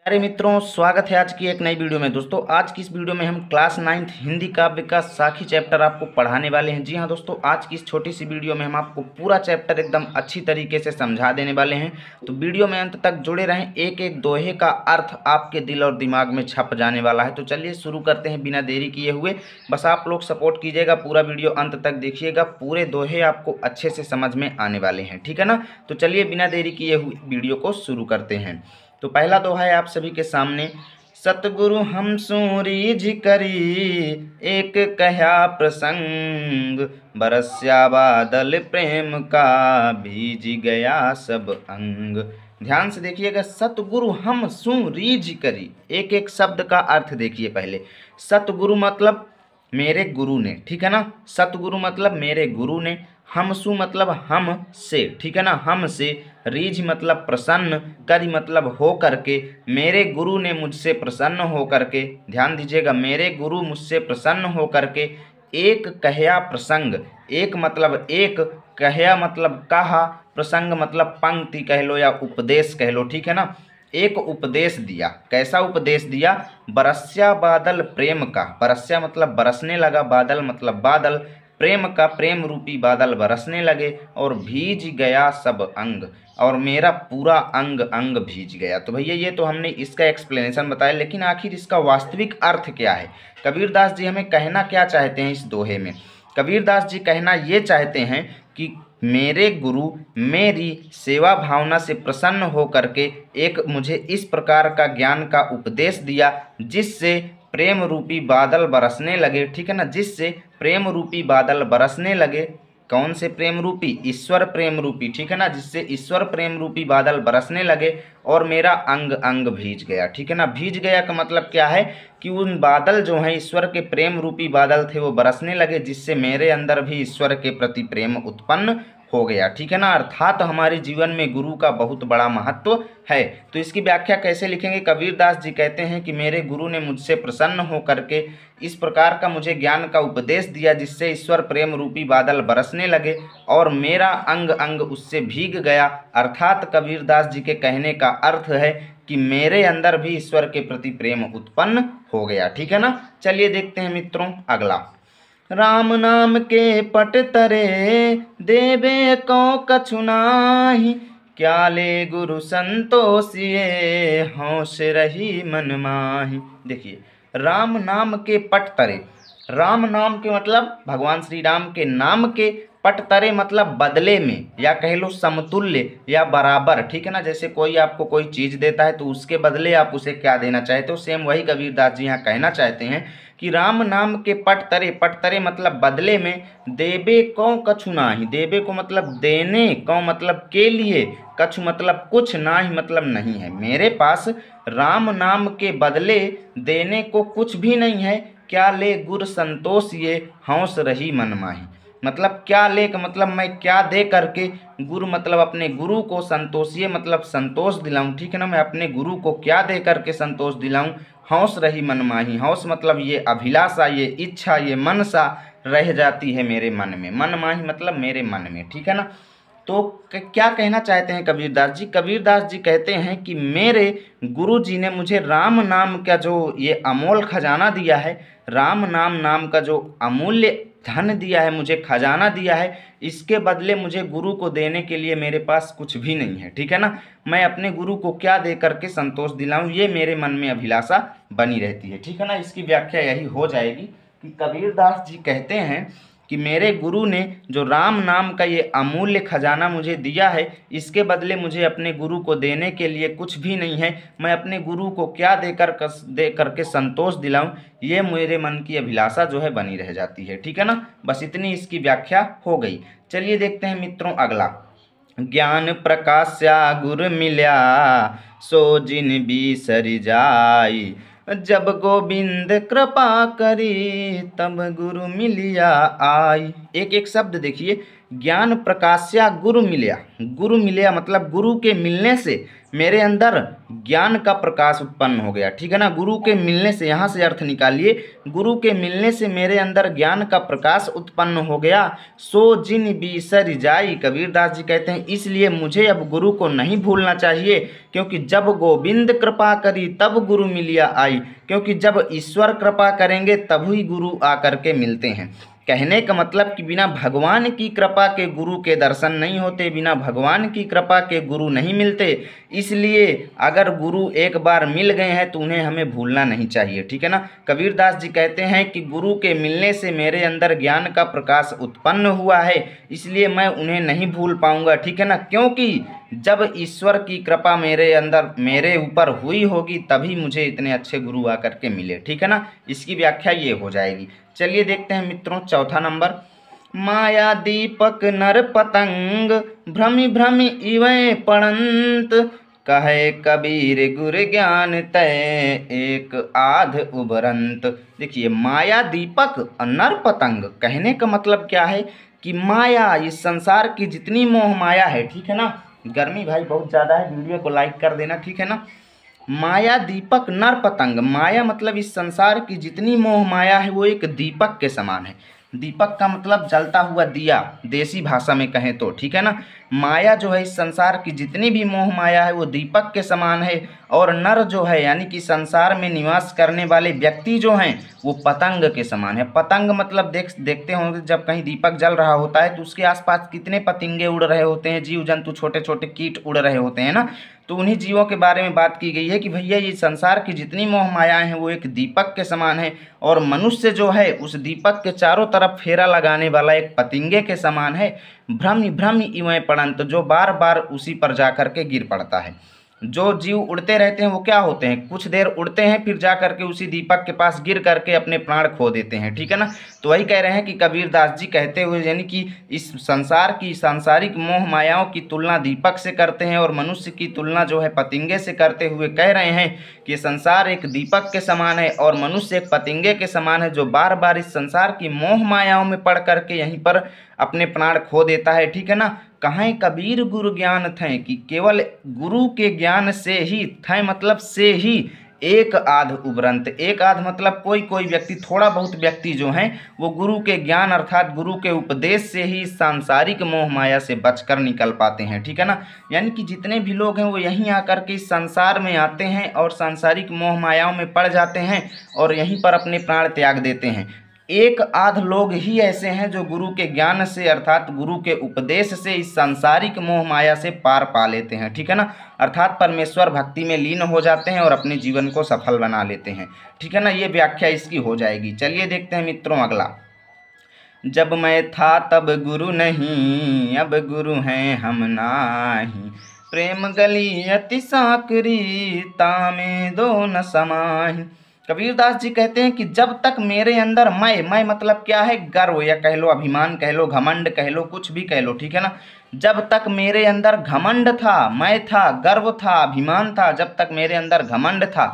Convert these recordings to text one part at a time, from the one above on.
अरे मित्रों, स्वागत है आज की एक नई वीडियो में। दोस्तों, आज की इस वीडियो में हम क्लास 9th हिंदी काव्य का साखी चैप्टर आपको पढ़ाने वाले हैं। जी हाँ दोस्तों, आज की इस छोटी सी वीडियो में हम आपको पूरा चैप्टर एकदम अच्छी तरीके से समझा देने वाले हैं। तो वीडियो में अंत तक जुड़े रहें, एक एक दोहे का अर्थ आपके दिल और दिमाग में छप जाने वाला है। तो चलिए शुरू करते हैं बिना देरी किए हुए। बस आप लोग सपोर्ट कीजिएगा, पूरा वीडियो अंत तक देखिएगा, पूरे दोहे आपको अच्छे से समझ में आने वाले हैं। ठीक है ना? तो चलिए बिना देरी किए हुए वीडियो को शुरू करते हैं। तो पहला दोहा है आप सभी के सामने। सतगुरु हम सूरीज करी, एक कह्या प्रसंग, बरस्या बादल प्रेम का, भीज गया सब अंग। ध्यान से देखिएगा, सतगुरु हम सूरीज करी, एक एक शब्द का अर्थ देखिए पहले। सतगुरु मतलब मेरे गुरु ने, ठीक है ना? सतगुरु मतलब मेरे गुरु ने। हमसु मतलब हम से, ठीक है ना? हम से। रीझ मतलब प्रसन्न, करी मतलब हो करके। मेरे गुरु ने मुझसे प्रसन्न हो करके, ध्यान दीजिएगा, मेरे गुरु मुझसे प्रसन्न हो करके, एक कहया प्रसंग, एक मतलब एक, कहया मतलब कहा, प्रसंग मतलब पंक्ति कह लो या उपदेश कह लो, ठीक है ना? एक उपदेश दिया। कैसा उपदेश दिया? बरस्या बादल प्रेम का, बरस्या मतलब बरसने लगा, बादल मतलब बादल, प्रेम का, प्रेम रूपी बादल बरसने लगे, और भीज गया सब अंग, और मेरा पूरा अंग अंग भीज गया। तो भैया ये तो हमने इसका एक्सप्लेनेशन बताया, लेकिन आखिर इसका वास्तविक अर्थ क्या है? कबीरदास जी हमें कहना क्या चाहते हैं इस दोहे में? कबीरदास जी कहना ये चाहते हैं कि मेरे गुरु मेरी सेवा भावना से प्रसन्न हो करके एक मुझे इस प्रकार का ज्ञान का उपदेश दिया, जिससे प्रेम रूपी बादल बरसने लगे, ठीक है ना? जिससे प्रेम रूपी बादल बरसने लगे। कौन से प्रेम रूपी? ईश्वर प्रेम रूपी, ठीक है ना? जिससे ईश्वर प्रेम रूपी बादल बरसने लगे, और मेरा अंग अंग भीज गया, ठीक है ना? भीज गया का मतलब क्या है? कि उन बादल जो हैं, ईश्वर के प्रेम रूपी बादल थे, वो बरसने लगे, जिससे मेरे अंदर भी ईश्वर के प्रति प्रेम उत्पन्न हो गया, ठीक है ना? अर्थात हमारे जीवन में गुरु का बहुत बड़ा महत्व है। तो इसकी व्याख्या कैसे लिखेंगे? कबीरदास जी कहते हैं कि मेरे गुरु ने मुझसे प्रसन्न हो करके इस प्रकार का मुझे ज्ञान का उपदेश दिया, जिससे ईश्वर प्रेम रूपी बादल बरसने लगे, और मेरा अंग अंग उससे भीग गया। अर्थात कबीरदास जी के कहने का अर्थ है कि मेरे अंदर भी ईश्वर के प्रति प्रेम उत्पन्न हो गया, ठीक है ना? चलिए देखते हैं मित्रों अगला। राम नाम के पट तरे, देवे को कछु नाही, क्या ले गुरु संतोषिए, होश रही मन माही। देखिए, राम नाम के पट तरे, राम नाम के मतलब भगवान श्री राम के नाम के, पट तरे मतलब बदले में, या कह लो समतुल्य या बराबर, ठीक है ना? जैसे कोई आपको कोई चीज देता है तो उसके बदले आप उसे क्या देना चाहते हो, सेम वही कबीरदास जी यहाँ कहना चाहते हैं कि राम नाम के पट तरे, पट तरे मतलब बदले में, देबे को कछु नाही, देबे को मतलब देने, को मतलब के लिए, कछु मतलब कुछ, नाही मतलब नहीं है, मेरे पास राम नाम के बदले देने को कुछ भी नहीं है। क्या ले गुर संतोष ये, हौस रही मन माही। मतलब क्या ले का मतलब मैं क्या दे करके, गुरु मतलब अपने गुरु को, संतोषिए मतलब संतोष दिलाऊं, ठीक है ना? मैं अपने गुरु को क्या दे करके संतोष दिलाऊं? हौस रही मन माही, हौस मतलब ये अभिलाषा, ये इच्छा, ये मनसा रह जाती है मेरे मन में, मन माही मतलब मेरे मन में, ठीक है ना? तो क्या कहना चाहते हैं कबीरदास जी? कबीरदास जी कहते हैं कि मेरे गुरु जी ने मुझे राम नाम का जो ये अमोल खजाना दिया है, राम नाम नाम का जो अमूल्य धन दिया है, मुझे खजाना दिया है, इसके बदले मुझे गुरु को देने के लिए मेरे पास कुछ भी नहीं है, ठीक है ना? मैं अपने गुरु को क्या दे करके संतोष दिलाऊं, ये मेरे मन में अभिलाषा बनी रहती है, ठीक है ना? इसकी व्याख्या यही हो जाएगी कि कबीरदास जी कहते हैं कि मेरे गुरु ने जो राम नाम का ये अमूल्य खजाना मुझे दिया है, इसके बदले मुझे अपने गुरु को देने के लिए कुछ भी नहीं है। मैं अपने गुरु को क्या दे करके संतोष दिलाऊं, ये मेरे मन की अभिलाषा जो है बनी रह जाती है, ठीक है ना? बस इतनी इसकी व्याख्या हो गई। चलिए देखते हैं मित्रों अगला। ज्ञान प्रकाश्या गुर मिल्या, सो जिन बिसरि जाई, जब गोविंद कृपा करी, तब गुरु मिलिया आई। एक एक शब्द देखिए, ज्ञान प्रकाश्या गुरु मिलया। गुरु मिलया मतलब गुरु के मिलने से मेरे अंदर ज्ञान का प्रकाश उत्पन्न हो गया। ठीक है ना, गुरु के मिलने से, यहाँ से अर्थ निकालिए, गुरु के मिलने से मेरे अंदर ज्ञान का प्रकाश उत्पन्न हो गया। सो जिन बिसर जाई, कबीरदास जी कहते हैं इसलिए मुझे अब गुरु को नहीं भूलना चाहिए, क्योंकि जब गोविंद कृपा करी तब गुरु मिलिया आई। क्योंकि जब ईश्वर कृपा करेंगे तभी गुरु आकर के मिलते हैं। कहने का मतलब कि बिना भगवान की कृपा के गुरु के दर्शन नहीं होते, बिना भगवान की कृपा के गुरु नहीं मिलते। इसलिए अगर गुरु एक बार मिल गए हैं तो उन्हें हमें भूलना नहीं चाहिए। ठीक है ना, कबीरदास जी कहते हैं कि गुरु के मिलने से मेरे अंदर ज्ञान का प्रकाश उत्पन्न हुआ है, इसलिए मैं उन्हें नहीं भूल पाऊंगा। ठीक है ना, क्योंकि जब ईश्वर की कृपा मेरे अंदर, मेरे ऊपर हुई होगी तभी मुझे इतने अच्छे गुरु आकर के मिले। ठीक है ना, इसकी व्याख्या ये हो जाएगी। चलिए देखते हैं मित्रों चौथा नंबर। माया दीपक नर पतंग, भ्रमि भ्रमि इवै पड़ंत, कहे कबीर गुर ज्ञान तय, एक आध उभरंत। देखिए, माया दीपक और नर पतंग, कहने का मतलब क्या है कि माया, इस संसार की जितनी मोह माया है, ठीक है ना, गर्मी भाई बहुत ज़्यादा है, वीडियो को लाइक कर देना। ठीक है ना, माया दीपक नर पतंग, माया मतलब इस संसार की जितनी मोह माया है वो एक दीपक के समान है। दीपक का मतलब जलता हुआ दिया, देसी भाषा में कहें तो। ठीक है ना, माया जो है इस संसार की जितनी भी मोह माया है वो दीपक के समान है। और नर जो है यानी कि संसार में निवास करने वाले व्यक्ति जो हैं वो पतंग के समान है। पतंग मतलब देखते होंगे जब कहीं दीपक जल रहा होता है तो उसके आसपास कितने पतंगे उड़ रहे होते हैं, जीव जंतु, छोटे छोटे कीट उड़ रहे होते हैं ना। तो उन्हीं जीवों के बारे में बात की गई है कि भैया ये संसार की जितनी मोह मायाएं हैं वो एक दीपक के समान है, और मनुष्य जो है उस दीपक के चारों तरफ फेरा लगाने वाला एक पतंगे के समान है। भ्रमि भ्रमि इवै पड़ंत, जो बार बार उसी पर जाकर के गिर पड़ता है। जो जीव उड़ते रहते हैं वो क्या होते हैं, कुछ देर उड़ते हैं फिर जा करके उसी दीपक के पास गिर करके अपने प्राण खो देते हैं। ठीक है ना, तो वही कह रहे हैं कि कबीरदास जी कहते हुए, यानी कि इस संसार की सांसारिक मोह मायाओं की तुलना दीपक से करते हैं और मनुष्य की तुलना जो है पतंगे से करते हुए कह रहे हैं कि संसार एक दीपक के समान है और मनुष्य एक पतंगे के समान है, जो बार बार इस संसार की मोह मायाओं में पड़ करके यहीं पर अपने प्राण खो देता है। ठीक है ना, कहें कबीर गुरु ज्ञान थे, कि केवल गुरु के ज्ञान से ही, थे मतलब से ही, एक आध उभरंत, एक आध मतलब कोई कोई व्यक्ति, थोड़ा बहुत व्यक्ति जो हैं वो गुरु के ज्ञान अर्थात गुरु के उपदेश से ही सांसारिक मोह माया से बचकर निकल पाते हैं। ठीक है ना, यानी कि जितने भी लोग हैं वो यहीं आकर के इस संसार में आते हैं और सांसारिक मोह मायाओं में पड़ जाते हैं और यहीं पर अपने प्राण त्याग देते हैं। एक आध लोग ही ऐसे हैं जो गुरु के ज्ञान से अर्थात गुरु के उपदेश से इस सांसारिक मोह माया से पार पा लेते हैं। ठीक है ना, अर्थात परमेश्वर भक्ति में लीन हो जाते हैं और अपने जीवन को सफल बना लेते हैं। ठीक है ना, ये व्याख्या इसकी हो जाएगी। चलिए देखते हैं मित्रों अगला। जब मैं था तब गुरु नहीं, अब गुरु हैं हम नाही, प्रेम गली अति साकरी, तामे दो न समाही। कबीरदास जी कहते हैं कि जब तक मेरे अंदर मैं मतलब क्या है, गर्व या कह लो, अभिमान कह लो, घमंड कह लो, कुछ भी कह लो। ठीक है ना, जब तक मेरे अंदर घमंड था, मैं था, गर्व था, अभिमान था, जब तक मेरे अंदर घमंड था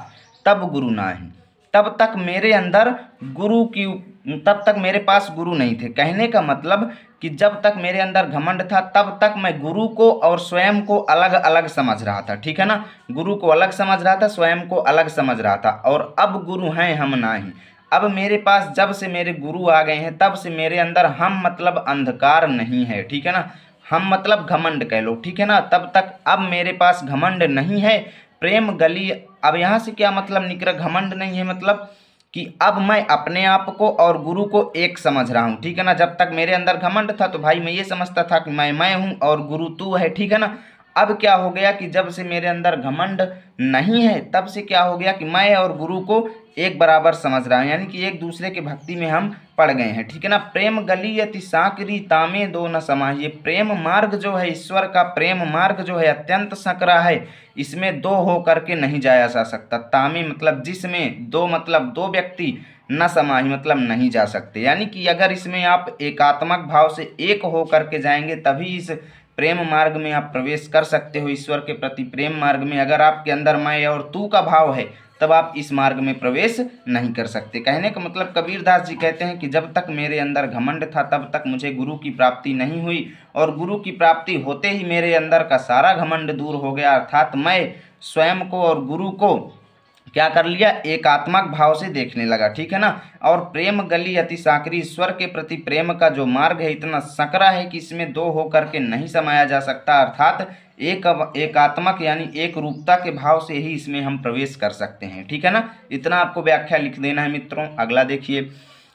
तब गुरु नाही, तब तक मेरे अंदर गुरु की, तब तक मेरे पास गुरु नहीं थे। कहने का मतलब कि जब तक मेरे अंदर घमंड था तब तक मैं गुरु को और स्वयं को अलग अलग समझ रहा था। ठीक है ना, गुरु को अलग समझ रहा था, स्वयं को अलग समझ रहा था। और अब गुरु हैं हम नाही, अब मेरे पास जब से मेरे गुरु आ गए हैं तब से मेरे अंदर हम मतलब अंधकार नहीं है। ठीक है ना, हम मतलब घमंड कह लो। ठीक है ना, तब तक अब मेरे पास घमंड नहीं है। प्रेम गली, अब यहाँ से क्या मतलब निकला, घमंड नहीं है मतलब कि अब मैं अपने आप को और गुरु को एक समझ रहा हूँ। ठीक है ना, जब तक मेरे अंदर घमंड था तो भाई मैं ये समझता था कि मैं हूँ और गुरु तू है। ठीक है ना, अब क्या हो गया कि जब से मेरे अंदर घमंड नहीं है तब से क्या हो गया कि मैं और गुरु को एक बराबर समझ रहा हूँ, यानी कि एक दूसरे की भक्ति में हम पड़ गए हैं। ठीक है ना, प्रेम गली अति सांकरी, तामे दो न समाही। प्रेम मार्ग जो है, ईश्वर का प्रेम मार्ग जो है अत्यंत सकरा है, इसमें दो हो करके नहीं जाया जा सकता। तामे मतलब जिसमें, दो मतलब दो व्यक्ति, न समाही मतलब नहीं जा सकते। यानी कि अगर इसमें आप एकात्मक भाव से एक हो करके जाएंगे तभी इस प्रेम मार्ग में आप प्रवेश कर सकते हो। ईश्वर के प्रति प्रेम मार्ग में अगर आपके अंदर मैं और तू का भाव है तब आप इस मार्ग में प्रवेश नहीं कर सकते। कहने का मतलब कबीरदास जी कहते हैं कि जब तक मेरे अंदर घमंड था तब तक मुझे गुरु की प्राप्ति नहीं हुई, और गुरु की प्राप्ति होते ही मेरे अंदर का सारा घमंड दूर हो गया, अर्थात मैं स्वयं को और गुरु को क्या कर लिया, एकात्मक भाव से देखने लगा, ठीक है ना। और प्रेम गली अति साकरी, ईश्वर के प्रति प्रेम का जो मार्ग है इतना सकरा है कि इसमें दो होकर के नहीं समाया जा सकता, अर्थात एकात्मक यानी एक रूपता के भाव से ही इसमें हम प्रवेश कर सकते हैं, ठीक है ना। इतना आपको व्याख्या लिख देना है मित्रों। अगला देखिए,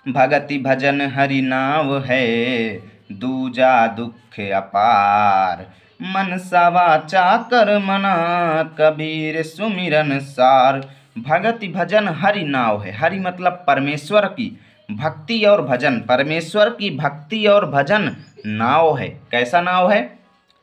भगति भजन हरि नाव है, दूजा दुख अपार, मन वाचा कर मना, कबीर सुमिरन सार। भगति भजन हरि नाव है, हरि मतलब परमेश्वर की भक्ति और भजन, परमेश्वर की भक्ति और भजन नाव है। कैसा नाव है,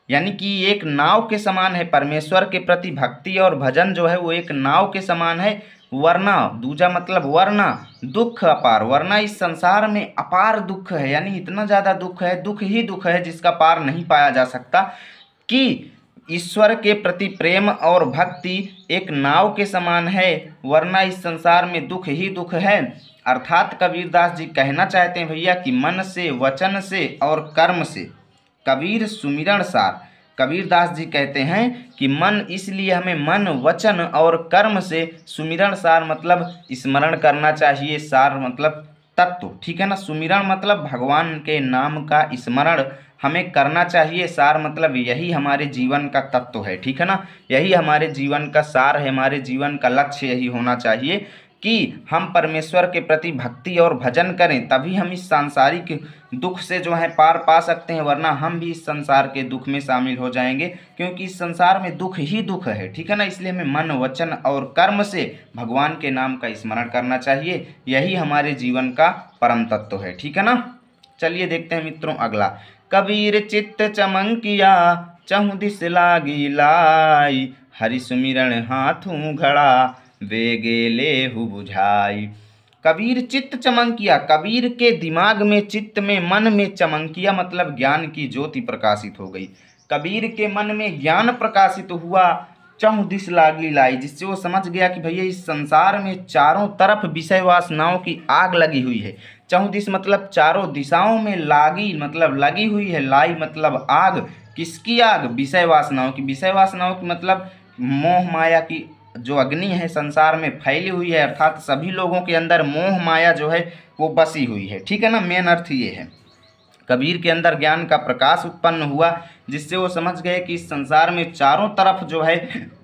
यानी कि एक नाव के समान है। परमेश्वर के प्रति भक्ति और भजन जो है वो एक नाव के समान है। वरना, दूजा मतलब वरना दुख अपार, वरना इस संसार में अपार दुख है, यानी इतना ज़्यादा दुख है, दुख ही दुख है जिसका पार नहीं पाया जा सकता, कि ईश्वर के प्रति प्रेम और भक्ति एक नाव के समान है, वरना इस संसार में दुख ही दुख है। अर्थात कबीरदास जी कहना चाहते हैं भैया कि मन से, वचन से और कर्म से कबीर सुमिरन सार। कबीरदास जी कहते हैं कि मन, इसलिए हमें मन, वचन और कर्म से सुमिरन सार मतलब स्मरण करना चाहिए, सार मतलब तत्व, ठीक है ना। सुमिरन मतलब भगवान के नाम का स्मरण हमें करना चाहिए, सार मतलब यही हमारे जीवन का तत्व है, ठीक है ना। यही हमारे जीवन का सार है, हमारे जीवन का लक्ष्य यही होना चाहिए कि हम परमेश्वर के प्रति भक्ति और भजन करें, तभी हम इस सांसारिक दुख से जो है पार पा सकते हैं, वरना हम भी इस संसार के दुख में शामिल हो जाएंगे, क्योंकि इस संसार में दुख ही दुख है, ठीक है ना। इसलिए हमें मन, वचन और कर्म से भगवान के नाम का स्मरण करना चाहिए, यही हमारे जीवन का परम तत्व है, ठीक है ना। चलिए देखते हैं मित्रों अगला, कबीर चित्त चमंकिया, चहु दिस लागी लाई, हरि सुमिरन हाथों घड़ा, वेगे लेहु बुझाई। कबीर चित्त चमंकिया, कबीर के दिमाग में, चित्त में, मन में, चमंकिया मतलब ज्ञान की ज्योति प्रकाशित हो गई। कबीर के मन में ज्ञान प्रकाशित हुआ, चहु दिस लागी लाई, जिससे वो समझ गया कि भैया इस संसार में चारों तरफ विषय वासनाओं की आग लगी हुई है। चहु दिस मतलब चारों दिशाओं में, लागी मतलब लगी हुई है, लाई मतलब आग। किसकी आग, विषय वासनाओं की। विषय वासनाओं की मतलब मोह माया की जो अग्नि है संसार में फैली हुई है, अर्थात सभी लोगों के अंदर मोह माया जो है वो बसी हुई है, ठीक है ना। मेन अर्थ ये है, कबीर के अंदर ज्ञान का प्रकाश उत्पन्न हुआ, जिससे वो समझ गए कि इस संसार में चारों तरफ जो है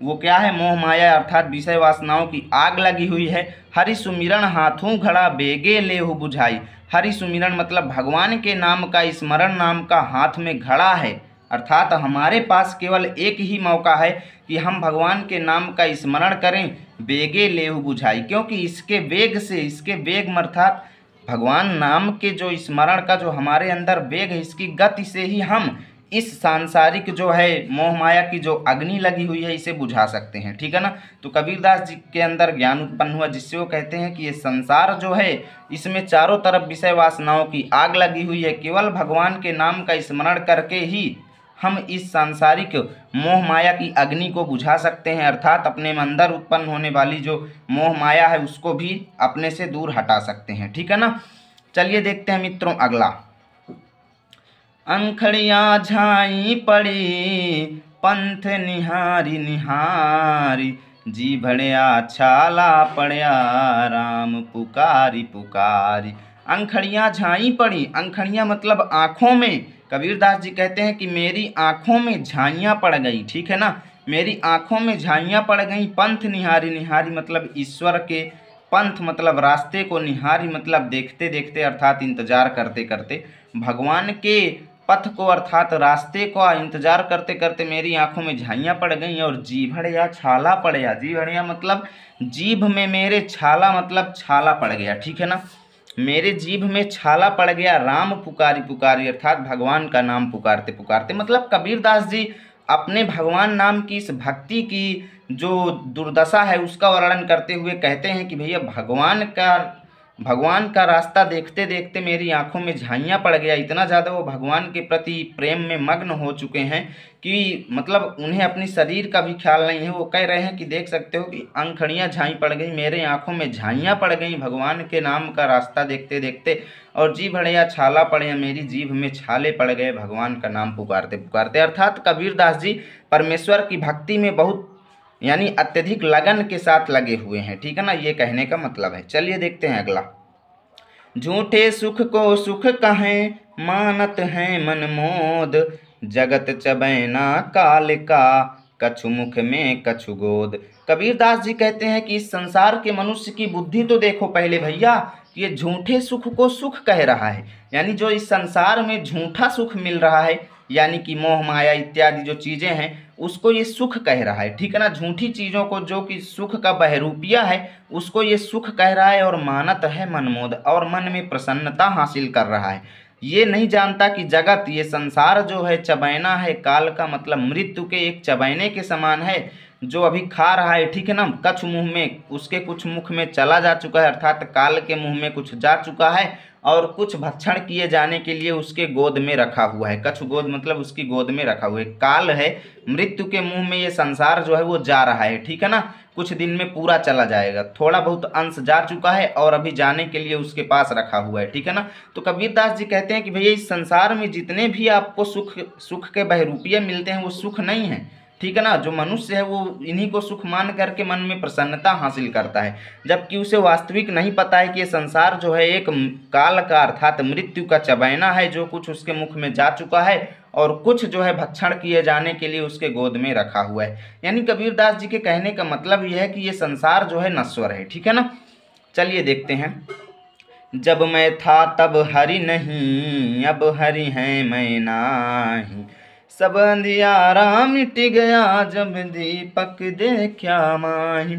वो क्या है, मोह माया अर्थात विषय वासनाओं की आग लगी हुई है। हरि सुमिरन हाथों घड़ा, बेगे लेहु बुझाई। हरि सुमिरन मतलब भगवान के नाम का स्मरण नाम का हाथ में घड़ा है, अर्थात हमारे पास केवल एक ही मौका है कि हम भगवान के नाम का स्मरण करें। बेगे लेहु बुझाई, क्योंकि इसके वेग से, इसके वेग अर्थात भगवान नाम के जो स्मरण का जो हमारे अंदर वेग है, इसकी गति से ही हम इस सांसारिक जो है मोह माया की जो अग्नि लगी हुई है इसे बुझा सकते हैं, ठीक है ना। तो कबीरदास जी के अंदर ज्ञान उत्पन्न हुआ, जिससे वो कहते हैं कि ये संसार जो है इसमें चारों तरफ विषय वासनाओं की आग लगी हुई है, केवल भगवान के नाम का स्मरण करके ही हम इस सांसारिक मोह माया की अग्नि को बुझा सकते हैं, अर्थात अपने अंदर उत्पन्न होने वाली जो मोह माया है उसको भी अपने से दूर हटा सकते हैं, ठीक है ना। चलिए देखते हैं मित्रों अगला, अंखड़ियाँ झाई पड़ी, पंथ निहारी निहारी, जी भड़िया छाला पड़िया, राम पुकारी पुकारी। अंखड़ियाँ झाई पड़ी, अंखड़ियाँ मतलब आँखों में। कबीरदास जी कहते हैं कि मेरी आँखों में झाइयाँ पड़ गई, ठीक है ना, मेरी आँखों में झाइयाँ पड़ गई। पंथ निहारी, निहारी मतलब ईश्वर के, पंथ मतलब रास्ते को, निहारी मतलब देखते देखते अर्थात इंतजार करते करते, भगवान के पथ को अर्थात रास्ते को इंतजार करते करते मेरी आंखों में झाइयाँ पड़ गई। और जीभड़िया छाला पड़या, जीभड़िया मतलब जीभ में मेरे छाला मतलब छाला पड़ गया, ठीक है ना, मेरे जीभ में छाला पड़ गया। राम पुकारी पुकारी अर्थात भगवान का नाम पुकारते पुकारते, मतलब कबीरदास जी अपने भगवान नाम की इस भक्ति की जो दुर्दशा है उसका वर्णन करते हुए कहते हैं कि भैया भगवान का भगवान का रास्ता देखते देखते मेरी आंखों में झाइयाँ पड़ गया। इतना ज़्यादा वो भगवान के प्रति प्रेम में मग्न हो चुके हैं कि मतलब उन्हें अपनी शरीर का भी ख्याल नहीं है। वो कह रहे हैं कि देख सकते हो कि अंखड़ियाँ झाई पड़ गई, मेरे आंखों में झाइयाँ पड़ गई भगवान के नाम का रास्ता देखते देखते, और जी भड़िया छाला पड़े, मेरी जीभ में छाले पड़ गए भगवान का नाम पुकारते पुकारते। अर्थात कबीरदास जी परमेश्वर की भक्ति में बहुत यानी अत्यधिक लगन के साथ लगे हुए हैं। ठीक है ना, ये कहने का मतलब है। चलिए देखते हैं अगला। झूठे सुख को सुख कहें, मानत हैं मन मोद, जगत चबैना काल का, कछु मुख में कछु गोद। कबीरदास जी कहते हैं कि इस संसार के मनुष्य की बुद्धि तो देखो पहले भैया, ये झूठे सुख को सुख कह रहा है, यानी जो इस संसार में झूठा सुख मिल रहा है, यानी कि मोह माया इत्यादि जो चीज़ें हैं उसको ये सुख कह रहा है। ठीक है ना, झूठी चीज़ों को जो कि सुख का बहरूपिया है उसको ये सुख कह रहा है, और मानत है मनमोद, और मन में प्रसन्नता हासिल कर रहा है। ये नहीं जानता कि जगत, ये संसार जो है चबैना है, काल का मतलब मृत्यु के एक चबैने के समान है, जो अभी खा रहा है। ठीक है ना, कछु मुंह में, उसके कुछ मुख में चला जा चुका है, अर्थात काल के मुंह में कुछ जा चुका है, और कुछ भक्षण किए जाने के लिए उसके गोद में रखा हुआ है। कछु गोद मतलब उसकी गोद में रखा हुआ है, काल है, मृत्यु के मुंह में ये संसार जो है वो जा रहा है। ठीक है ना, कुछ दिन में पूरा चला जाएगा, थोड़ा बहुत अंश जा चुका है और अभी जाने के लिए उसके पास रखा हुआ है। ठीक है ना, तो कबीरदास जी कहते हैं कि भैया इस संसार में जितने भी आपको सुख के बहरूपिये मिलते हैं वो सुख नहीं है। ठीक है ना, जो मनुष्य है वो इन्हीं को सुख मान करके मन में प्रसन्नता हासिल करता है, जबकि उसे वास्तविक नहीं पता है कि ये संसार जो है एक काल का अर्थात मृत्यु का चबैना है, जो कुछ उसके मुख में जा चुका है और कुछ जो है भक्षण किए जाने के लिए उसके गोद में रखा हुआ है। यानी कबीरदास जी के कहने का मतलब यह है कि ये संसार जो है नश्वर है। ठीक है ना, चलिए देखते हैं। जब मैं था तब हरि नहीं, अब हरि हैं मैं नाही, सब अंधियारा मिट गया, जब दीपक देखा माही।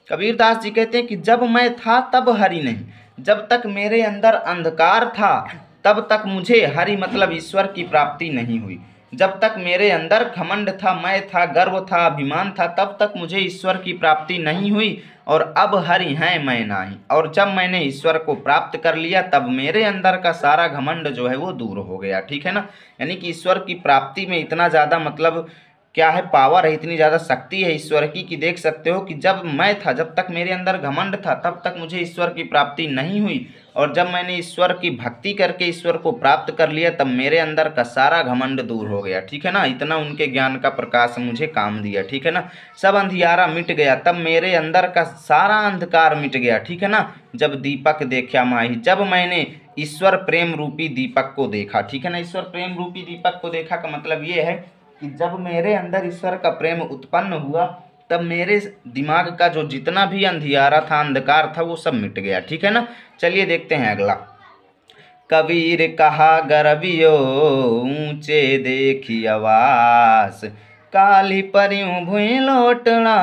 कबीरदास जी कहते हैं कि जब मैं था तब हरि नहीं, जब तक मेरे अंदर अंधकार था तब तक मुझे हरि मतलब ईश्वर की प्राप्ति नहीं हुई। जब तक मेरे अंदर घमंड था, मैं था, गर्व था, अभिमान था, तब तक मुझे ईश्वर की प्राप्ति नहीं हुई, और अब हरि हैं मैं नाही। और जब मैंने ईश्वर को प्राप्त कर लिया तब मेरे अंदर का सारा घमंड जो है वो दूर हो गया। ठीक है ना, यानी कि ईश्वर की प्राप्ति में इतना ज़्यादा मतलब क्या है, पावर है, इतनी ज़्यादा शक्ति है ईश्वर की कि देख सकते हो कि जब मैं था, जब तक मेरे अंदर घमंड था तब तक मुझे ईश्वर की प्राप्ति नहीं हुई, और जब मैंने ईश्वर की भक्ति करके ईश्वर को प्राप्त कर लिया तब मेरे अंदर का सारा घमंड दूर हो गया। ठीक है ना, इतना उनके ज्ञान का प्रकाश मुझे काम दिया। ठीक है ना, सब अंधियारा मिट गया, तब मेरे अंदर का सारा अंधकार मिट गया। ठीक है ना, जब दीपक देखा माही, जब मैंने ईश्वर प्रेम रूपी दीपक को देखा। ठीक है ना, ईश्वर प्रेम रूपी दीपक को देखा का मतलब ये है कि जब मेरे अंदर ईश्वर का प्रेम उत्पन्न हुआ तब मेरे दिमाग का जो जितना भी अंधियारा था, अंधकार था, वो सब मिट गया। ठीक है ना, चलिए देखते हैं अगला। कबीर कहा गरबियो, ऊंचे देखी आवास, काली परियों भुई लौटना,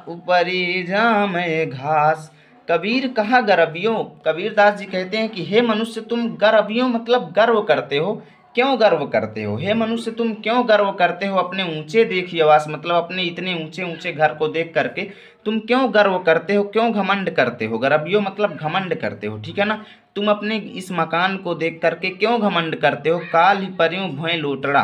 ऊपरी जामे घास। कबीर कहा गरबियों, कबीरदास जी कहते हैं कि हे मनुष्य तुम गरबियों मतलब गर्व करते हो, क्यों गर्व करते हो? हे मनुष्य तुम क्यों गर्व करते हो अपने ऊंचे देखी आवास मतलब अपने इतने ऊंचे ऊंचे घर को देख करके तुम क्यों गर्व करते हो, क्यों घमंड करते हो? गर्वियो मतलब घमंड करते हो। ठीक है ना, तुम अपने इस मकान को देख करके क्यों घमंड करते हो? काल ही परियों भुएं लोटड़ा,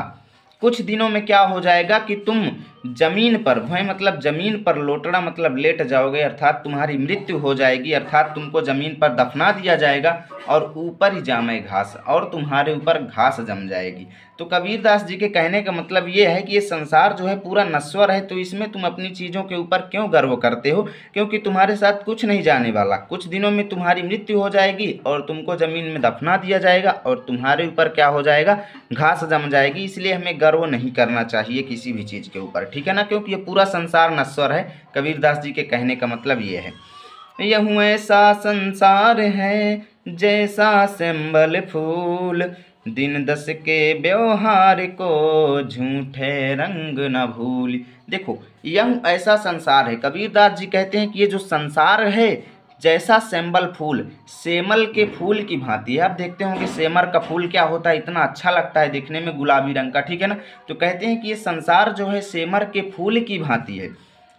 कुछ दिनों में क्या हो जाएगा कि तुम जमीन पर, भुएं मतलब जमीन पर, लोटड़ा मतलब लेट जाओगे, अर्थात तुम्हारी मृत्यु हो जाएगी, अर्थात तुमको जमीन पर दफना दिया जाएगा, और ऊपर ही जामे घास, और तुम्हारे ऊपर घास जम जाएगी। तो कबीरदास जी के कहने का मतलब ये है कि ये संसार जो है पूरा नश्वर है, तो इसमें तुम अपनी चीज़ों के ऊपर क्यों गर्व करते हो? क्योंकि तुम्हारे साथ कुछ नहीं जाने वाला, कुछ दिनों में तुम्हारी मृत्यु हो जाएगी और तुमको ज़मीन में दफना दिया जाएगा, और तुम्हारे ऊपर क्या हो जाएगा, घास जम जाएगी। इसलिए हमें गर्व नहीं करना चाहिए किसी भी चीज़ के ऊपर। ठीक है ना, क्योंकि ये पूरा संसार नश्वर है। कबीरदास जी के कहने का मतलब ये है। यहूँ ऐसा संसार है जैसा सेंबल फूल, दिन दस के व्यवहार को झूठे रंग न भूल। देखो, यह ऐसा संसार है, कबीरदास जी कहते हैं कि ये जो संसार है जैसा सेंबल फूल, सेमल के फूल की भांति है। आप देखते होंगे सेमर का फूल क्या होता है, इतना अच्छा लगता है देखने में, गुलाबी रंग का। ठीक है ना, तो कहते हैं कि ये संसार जो है सेमर के फूल की भांति है।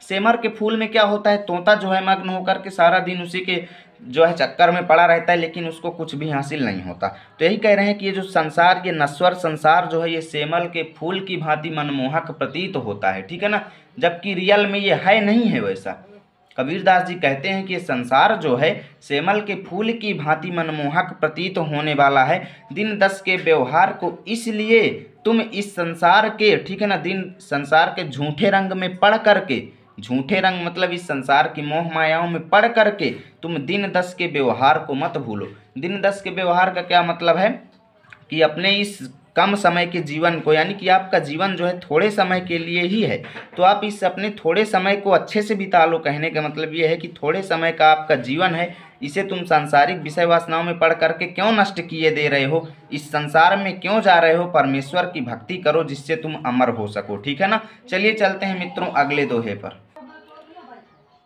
सेमर के फूल में क्या होता है, तोता जो है मग्न होकर के सारा दिन उसी के जो है चक्कर में पड़ा रहता है, लेकिन उसको कुछ भी हासिल नहीं होता। तो यही कह रहे हैं कि ये जो संसार, ये नश्वर संसार जो है ये सेमल के फूल की भांति मनमोहक प्रतीत होता है, ठीक है ना, जबकि रियल में ये है नहीं है वैसा। कबीरदास जी कहते हैं कि ये संसार जो है सेमल के फूल की भांति मनमोहक प्रतीत होने वाला है। दिन दस के व्यवहार को इसलिए तुम इस संसार के, ठीक है ना, दिन संसार के झूठे रंग में पढ़ करके, झूठे रंग मतलब इस संसार की मोह मायाओं में पढ़ करके तुम दिन दस के व्यवहार को मत भूलो। दिन दस के व्यवहार का क्या मतलब है कि अपने इस कम समय के जीवन को, यानी कि आपका जीवन जो है थोड़े समय के लिए ही है, तो आप इस अपने थोड़े समय को अच्छे से बिता लो। कहने का मतलब ये है कि थोड़े समय का आपका जीवन है, इसे तुम सांसारिक विषय वासनाओं में पढ़ करके क्यों नष्ट किए दे रहे हो, इस संसार में क्यों जा रहे हो। परमेश्वर की भक्ति करो जिससे तुम अमर हो सको, ठीक है ना। चलिए चलते हैं मित्रों अगले दोहे पर।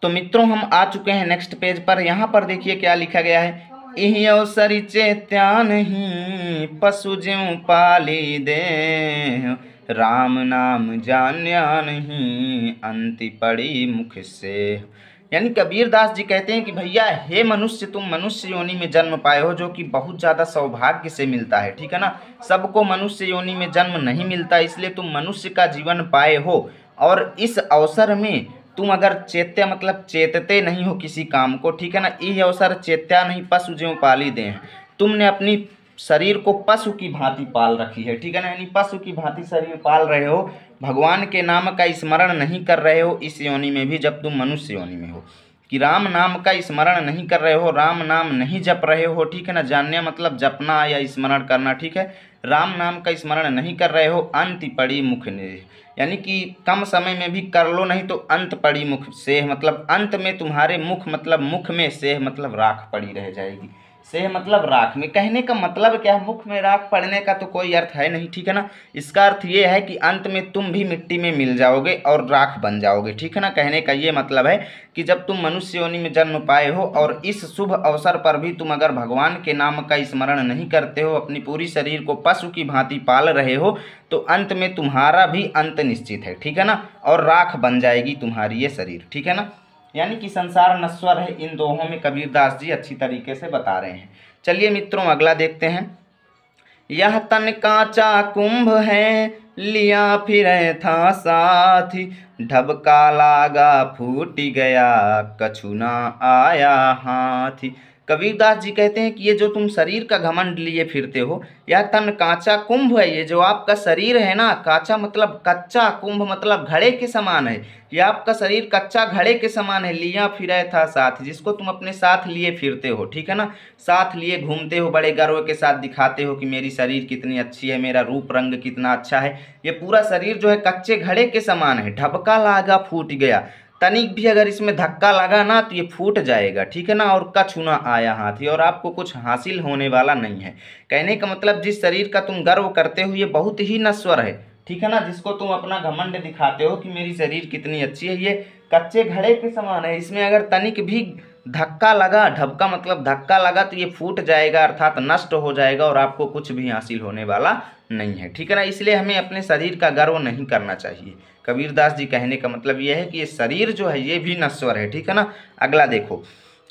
तो मित्रों हम आ चुके हैं नेक्स्ट पेज पर। यहाँ पर देखिए क्या लिखा गया है, इहि अवसरि चेत्या नहीं पशु ज्यों पाली दे, राम नाम जान्या नहीं अंति पड़ी मुख से। यानी कबीरदास जी कहते हैं कि भैया हे मनुष्य, तुम मनुष्य योनि में जन्म पाए हो, जो कि बहुत ज़्यादा सौभाग्य से मिलता है, ठीक है ना। सबको मनुष्य योनि में जन्म नहीं मिलता, इसलिए तुम मनुष्य का जीवन पाए हो। और इस अवसर में तुम अगर चेत्या मतलब चेतते नहीं हो किसी काम को, ठीक है ना, ये अवसर चेत्या नहीं पशु ज्यों पाली दे, तुमने अपनी शरीर को पशु की भांति पाल रखी है, ठीक है ना, यानी पशु की भांति शरीर पाल रहे हो, भगवान के नाम का स्मरण नहीं कर रहे हो इस योनि में भी जब तुम मनुष्य योनि में हो, कि राम नाम का स्मरण नहीं कर रहे हो, राम नाम नहीं जप रहे हो, ठीक है ना, जानने मतलब जपना या स्मरण करना, ठीक है, राम नाम का स्मरण नहीं कर रहे हो, अंत पड़ी मुख ने, यानी कि कम समय में भी कर लो नहीं तो अंत पड़ी मुख से, मतलब अंत में तुम्हारे मुख मतलब मुख में से मतलब राख पड़ी रह जाएगी। से मतलब राख में, कहने का मतलब क्या है, मुख में राख पड़ने का तो कोई अर्थ है नहीं, ठीक है ना। इसका अर्थ ये है कि अंत में तुम भी मिट्टी में मिल जाओगे और राख बन जाओगे, ठीक है ना। कहने का ये मतलब है कि जब तुम मनुष्य योनि में जन्म पाए हो और इस शुभ अवसर पर भी तुम अगर भगवान के नाम का स्मरण नहीं करते हो, अपनी पूरी शरीर को पशु की भांति पाल रहे हो, तो अंत में तुम्हारा भी अंत निश्चित है, ठीक है ना, और राख बन जाएगी तुम्हारी ये शरीर, ठीक है ना। यानी कि संसार नश्वर है, इन दोहों में कबीरदास जी अच्छी तरीके से बता रहे हैं। चलिए मित्रों अगला देखते हैं। यह तन कांचा कुंभ है, लिया फिरे था साथी, ढबका लागा फूट गया, कछु ना आया हाथी। कबीरदास जी कहते हैं कि ये जो तुम शरीर का घमंड लिए फिरते हो, यह तन कांचा कुंभ है, ये जो आपका शरीर है ना, कांचा मतलब कच्चा, कुंभ मतलब घड़े के समान है, ये आपका शरीर कच्चा घड़े के समान है, लिया फिरा था साथ, जिसको तुम अपने साथ लिए फिरते हो, ठीक है ना, साथ लिए घूमते हो, बड़े गर्व के साथ दिखाते हो कि मेरी शरीर कितनी अच्छी है, मेरा रूप रंग कितना अच्छा है। ये पूरा शरीर जो है कच्चे घड़े के समान है, ढबका लागा फूट गया, तनिक भी अगर इसमें धक्का लगा ना तो ये फूट जाएगा, ठीक है ना, और कछु ना आया हाथी, और आपको कुछ हासिल होने वाला नहीं है। कहने का मतलब जिस शरीर का तुम गर्व करते हो ये बहुत ही नश्वर है, ठीक है ना, जिसको तुम अपना घमंड दिखाते हो कि मेरी शरीर कितनी अच्छी है, ये कच्चे घड़े के समान है, इसमें अगर तनिक भी धक्का लगा, ढबका मतलब धक्का लगा तो ये फूट जाएगा, अर्थात नष्ट हो जाएगा और आपको कुछ भी हासिल होने वाला नहीं है, ठीक है ना। इसलिए हमें अपने शरीर का गर्व नहीं करना चाहिए। कबीरदास जी कहने का मतलब ये है कि ये शरीर जो है ये भी नश्वर है, ठीक है ना। अगला देखो,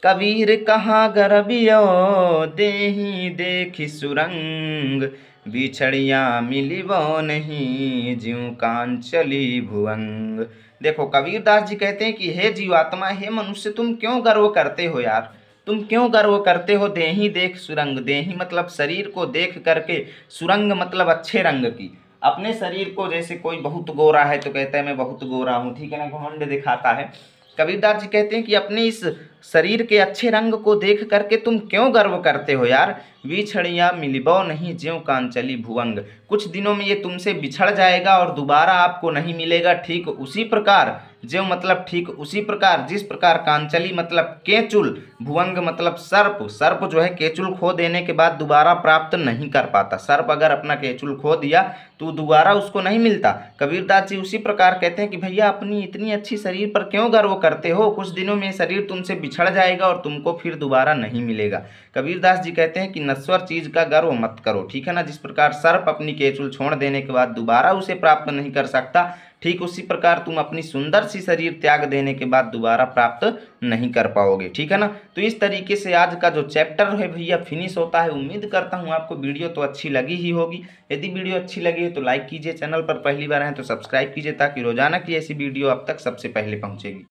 कबीर कहाँ गर्बियो देही देखी सुरंग, बिछड़िया मिलिबो नहीं ज्यों कांचली भुवंग। देखो कबीरदास जी कहते हैं कि हे जीवात्मा, हे मनुष्य, तुम क्यों गर्व करते हो यार, तुम क्यों गर्व करते हो। देही देख सुरंग, देही मतलब शरीर को देख करके, सुरंग मतलब अच्छे रंग की। अपने शरीर को जैसे कोई बहुत गोरा है तो कहता है मैं बहुत गोरा हूँ, ठीक है ना, घमंड दिखाता है। कबीरदास जी कहते हैं कि अपने इस शरीर के अच्छे रंग को देख करके तुम क्यों गर्व करते हो यार। बिछड़िया मिलिबो नहीं ज्यों कांचली भुवंग, कुछ दिनों में ये तुमसे बिछड़ जाएगा और दोबारा आपको नहीं मिलेगा, ठीक उसी प्रकार, ज्यों मतलब ठीक उसी प्रकार, जिस प्रकार कांचली मतलब केचुल, भुवंग मतलब सर्प, सर्प जो है केचुल खो देने के बाद दोबारा प्राप्त नहीं कर पाता, सर्प अगर अपना केचुल खो दिया तो दोबारा उसको नहीं मिलता। कबीरदास जी उसी प्रकार कहते हैं कि भैया अपनी इतनी अच्छी शरीर पर क्यों गर्व करते हो, कुछ दिनों में शरीर तुमसे बिछड़ जाएगा और तुमको फिर दोबारा नहीं मिलेगा। कबीरदास जी कहते हैं कि नश्वर चीज का गर्व मत करो, ठीक है ना। जिस प्रकार सर्प अपनी केचुल छोड़ देने के बाद दोबारा उसे प्राप्त नहीं कर सकता, ठीक उसी प्रकार तुम अपनी सुंदर सी शरीर त्याग देने के बाद दोबारा प्राप्त नहीं कर पाओगे, ठीक है ना। तो इस तरीके से आज का जो चैप्टर है भैया फिनिश होता है। उम्मीद करता हूँ आपको वीडियो तो अच्छी लगी ही होगी। यदि वीडियो अच्छी लगी है तो लाइक कीजिए, चैनल पर पहली बार हैं तो सब्सक्राइब कीजिए ताकि रोजाना की ऐसी वीडियो अब तक सबसे पहले पहुंचेगी।